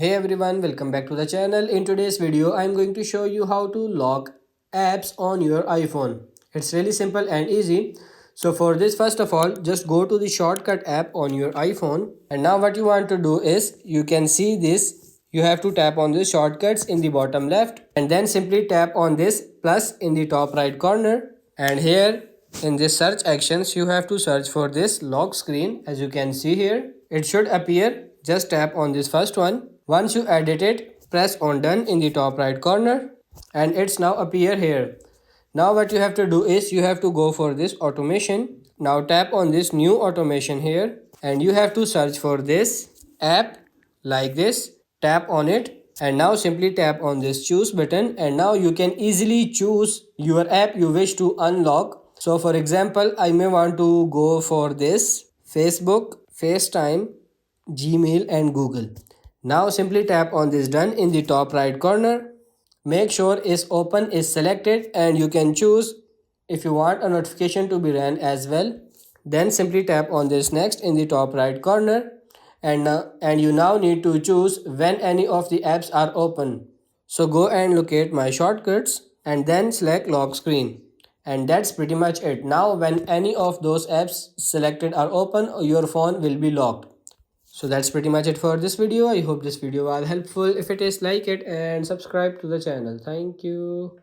Hey everyone, welcome back to the channel. In today's video, I'm going to show you how to lock apps on your iPhone. It's really simple and easy. So for this, first of all, just go to the shortcut app on your iPhone. And now what you want to do is, you can see this. You have to tap on the shortcuts in the bottom left and then simply tap on this plus in the top right corner. And here in this search actions, you have to search for this lock screen. As you can see here, it should appear. Just tap on this first one. Once you edit it, press on done in the top right corner and it's now appear here. Now what you have to do is you have to go for this automation. Now tap on this new automation here and you have to search for this app like this. Tap on it and now simply tap on this choose button and now you can easily choose your app you wish to unlock. So for example, I may want to go for this Facebook, FaceTime, Gmail and Google. Now simply tap on this done in the top right corner. Make sure is open is selected and you can choose if you want a notification to be ran as well. Then simply tap on this next in the top right corner and you now need to choose when any of the apps are open. So go and locate my shortcuts and then select lock screen. And that's pretty much it. Now when any of those apps selected are open, your phone will be locked. So that's pretty much it for this video. I hope this video was helpful. If it is, like it and subscribe to the channel. Thank you.